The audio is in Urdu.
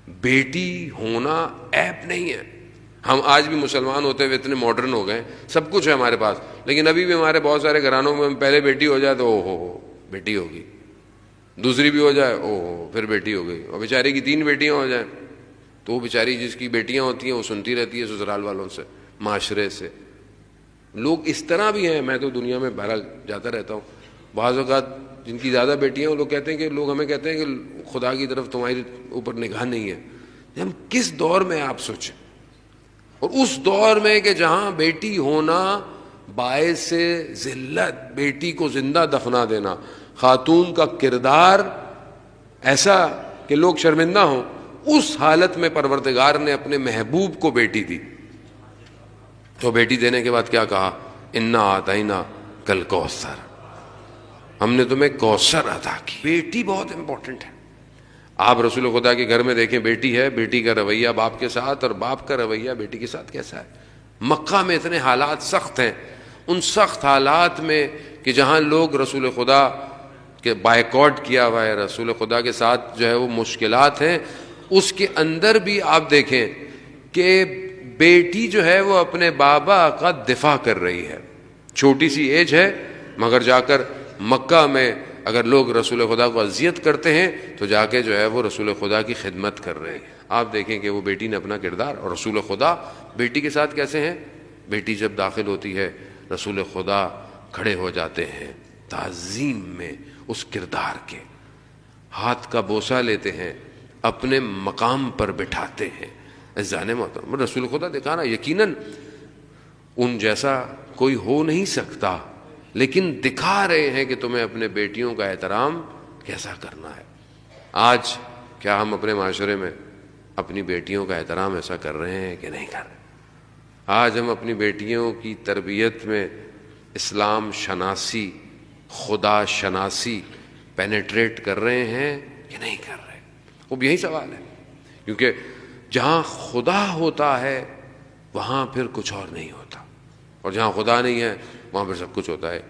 بیٹی ہونا عیب نہیں ہے. ہم آج بھی مسلمان ہوتے ہوئے اتنے ماڈرن ہو گئے, سب کچھ ہے ہمارے پاس, لیکن ابھی بھی ہمارے بہت سارے گھرانوں میں پہلے بیٹی ہو جائے تو او ہو بیٹی ہوگی, دوسری بھی ہو جائے او ہو پھر بیٹی ہو گئی, اور بیچارے کی 3 بیٹیاں ہو جائیں تو وہ بیچاری جس کی بیٹیاں ہوتی ہیں وہ سنتی رہتی ہے سسرال والوں سے, معاشرے سے. لوگ اس طرح بھی ہیں, میں تو دنیا میں بہرحال جاتا رہتا ہوں, بعض اوقات جن کی زیادہ بیٹیاں وہ لوگ کہتے ہیں کہ لوگ ہمیں کہتے ہیں کہ خدا کی طرف تمہاری اوپر نگاہ نہیں ہے. ہم کس دور میں آپ سوچیں, اور اس دور میں کہ جہاں بیٹی ہونا باعث ذلت, بیٹی کو زندہ دفنا دینا, خاتون کا کردار ایسا کہ لوگ شرمندہ ہوں, اس حالت میں پروردگار نے اپنے محبوب کو بیٹی دی. تو بیٹی دینے کے بعد کیا کہا, انا آتینا کل کوثر, ہم نے تمہیں کوثر عطا کی. بیٹی بہت امپورٹنٹ ہے. آپ رسول خدا کے گھر میں دیکھیں بیٹی ہے, بیٹی کا رویہ باپ کے ساتھ اور باپ کا رویہ بیٹی کے ساتھ کیسا ہے. مکہ میں اتنے حالات سخت ہیں, ان سخت حالات میں کہ جہاں لوگ رسول خدا کے بائیکاٹ کیا ہوا ہے, رسول خدا کے ساتھ جو ہے وہ مشکلات ہیں, اس کے اندر بھی آپ دیکھیں کہ بیٹی جو ہے وہ اپنے بابا کا دفاع کر رہی ہے. چھوٹی سی ایج ہے مگر جا کر مکہ میں اگر لوگ رسول خدا کو اذیت کرتے ہیں تو جا کے جو ہے وہ رسول خدا کی خدمت کر رہے ہیں. آپ دیکھیں کہ وہ بیٹی نے اپنا کردار, اور رسول خدا بیٹی کے ساتھ کیسے ہیں. بیٹی جب داخل ہوتی ہے رسول خدا کھڑے ہو جاتے ہیں تعظیم میں اس کردار کے, ہاتھ کا بوسہ لیتے ہیں, اپنے مقام پر بٹھاتے ہیں. عزیزان محترم, رسول خدا دکھانا یقیناً ان جیسا کوئی ہو نہیں سکتا, لیکن دکھا رہے ہیں کہ تمہیں اپنے بیٹیوں کا احترام کیسا کرنا ہے. آج کیا ہم اپنے معاشرے میں اپنی بیٹیوں کا احترام ایسا کر رہے ہیں کہ نہیں کر رہے؟ آج ہم اپنی بیٹیوں کی تربیت میں اسلام شناسی, خدا شناسی پینیٹریٹ کر رہے ہیں کہ نہیں کر رہے؟ وہ بھی یہی سوال ہے, کیونکہ جہاں خدا ہوتا ہے وہاں پھر کچھ اور نہیں ہوتا, اور جہاں خدا نہیں ہے وہاں پھر سب کچھ ہوتا ہے.